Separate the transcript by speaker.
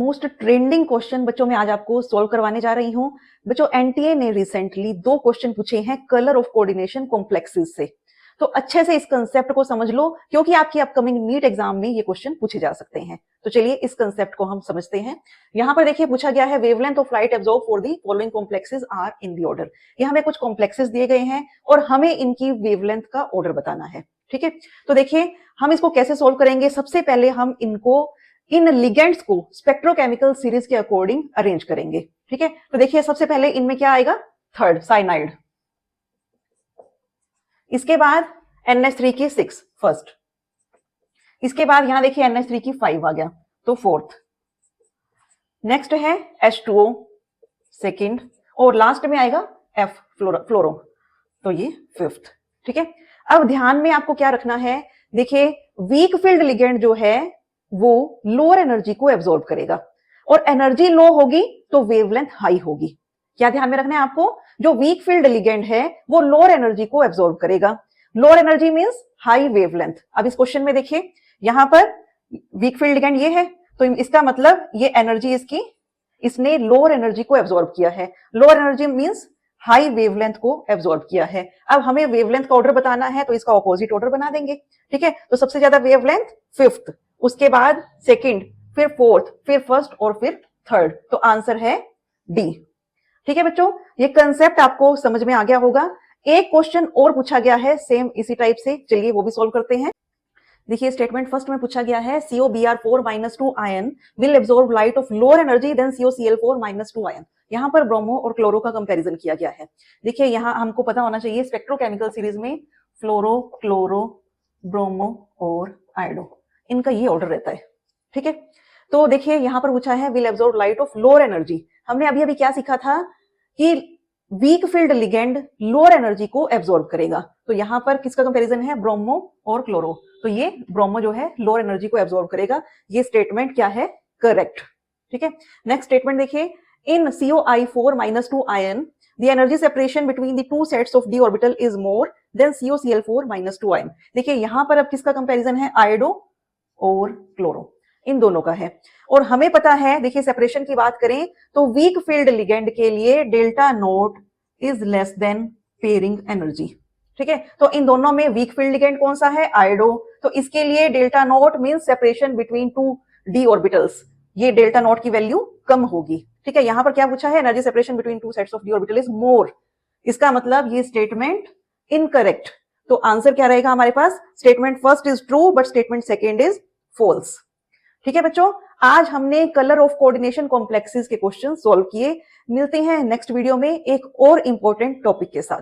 Speaker 1: Most trending question बच्चों में आज आपको सॉल्व करवाने जा रही हूं। बच्चों एनटीए ने रिसेंटली 2 क्वेश्चन पूछे हैं कलर ऑफ कोऑर्डिनेशन कॉम्प्लेक्सेस से, तो अच्छे से इस कंसेप्ट को समझ लो क्योंकि आपकी अपकमिंग नीट एग्जाम में ये क्वेश्चन पूछे जा सकते हैं। तो चलिए इस कंसेप्ट को हम समझते हैं। यहाँ पर देखिए पूछा गया है wavelength of light absorb for the following complexes are in the order. ये हमें कुछ कॉम्प्लेक्सेस दिए गए हैं और हमें इनकी वेवलेंथ का ऑर्डर बताना है। ठीक है, तो देखिए हम इसको कैसे सोल्व करेंगे। सबसे पहले हम इनको इन लिगेंड्स को स्पेक्ट्रोकेमिकल सीरीज के अकॉर्डिंग अरेंज करेंगे। ठीक है, तो देखिए सबसे पहले इनमें क्या आएगा, थर्ड साइनाइड, इसके बाद NH3 की 6 फर्स्ट, इसके बाद यहां देखिए NH3 की 5 आ गया तो फोर्थ, नेक्स्ट है H2O सेकंड और लास्ट में आएगा F फ्लोरो, तो ये फिफ्थ। ठीक है, अब ध्यान में आपको क्या रखना है, देखिए वीक फील्ड लिगेंड जो है वो लोअर एनर्जी को एब्जॉर्ब करेगा और एनर्जी लो होगी तो वेवलेंथ हाई होगी। क्या ध्यान में रखना है आपको, जो वीक फील्ड लिगेंड है वो लोअर एनर्जी को एब्जॉर्ब करेगा, lower energy means high wavelength. अब इस क्वेश्चन में देखिए यहां पर वीक फील्ड लिगेंड ये है तो इसका मतलब ये एनर्जी इसकी, इसने लोअर एनर्जी को एब्जॉर्ब किया है, lower energy means high wavelength को एब्जॉर्ब किया है। अब हमें वेवलेंथ का ऑर्डर बताना है तो इसका ऑपोजिट ऑर्डर बना देंगे। ठीक है, तो सबसे ज्यादा वेवलेंथ फिफ्थ, उसके बाद सेकंड, फिर फोर्थ, फिर फर्स्ट और फिर थर्ड, तो आंसर है डी। ठीक है बच्चों, ये कंसेप्ट आपको समझ में आ गया होगा। एक क्वेश्चन और पूछा गया है सेम इसी टाइप से, चलिए वो भी सॉल्व करते हैं। देखिए स्टेटमेंट फर्स्ट में पूछा गया है COBr4-2 ion will absorb light of lower energy than COCl4-2 ion. यहां पर ब्रोमो और क्लोरो का कंपैरिजन किया गया है। देखिए यहां हमको पता होना चाहिए स्पेक्ट्रोकेमिकल सीरीज में फ्लोरो, क्लोरो, ब्रोमो और आयोडो, इनका ये ऑर्डर रहता है। ठीक है, तो देखिए यहां पर पूछा है will absorb light of lower energy. हमने अभी अभी क्या सीखा था कि weak field ligand lower energy को एब्जॉर्ब करेगा, तो यहां पर किसका कंपैरिजन है, ब्रोमो और क्लोरो, तो ये ब्रोमो जो है लोअर एनर्जी को एब्जॉर्ब करेगा। ये स्टेटमेंट क्या है, करेक्ट। ठीक है, नेक्स्ट स्टेटमेंट देखिए इन COI4-2 ion the energy separation between the two sets of d orbital is more than COCl4-2 ion. देखिए यहां पर अब किसका कंपैरिजन है, आयोडो और क्लोरो, इन दोनों का है। और हमें पता है देखिए सेपरेशन की बात करें तो वीक फील्ड लिगेंड के लिए delta naught is less than pairing energy. ठीक है, तो इन दोनों में वीक फील्ड लिगेंड कौन सा है, आयोडो, तो इसके लिए delta naught means separation between two D orbitals, ये डेल्टा नोट की वैल्यू कम होगी। ठीक है, यहां पर क्या पूछा है, energy separation between two sets of D orbital is more, इसका मतलब ये स्टेटमेंट इनकरेक्ट। तो आंसर क्या रहेगा हमारे पास, statement first is true but statement second is false. ठीक है बच्चों, आज हमने कलर ऑफ कोऑर्डिनेशन कॉम्प्लेक्सेस के क्वेश्चन सॉल्व किए। मिलते हैं नेक्स्ट वीडियो में एक और इंपॉर्टेंट टॉपिक के साथ।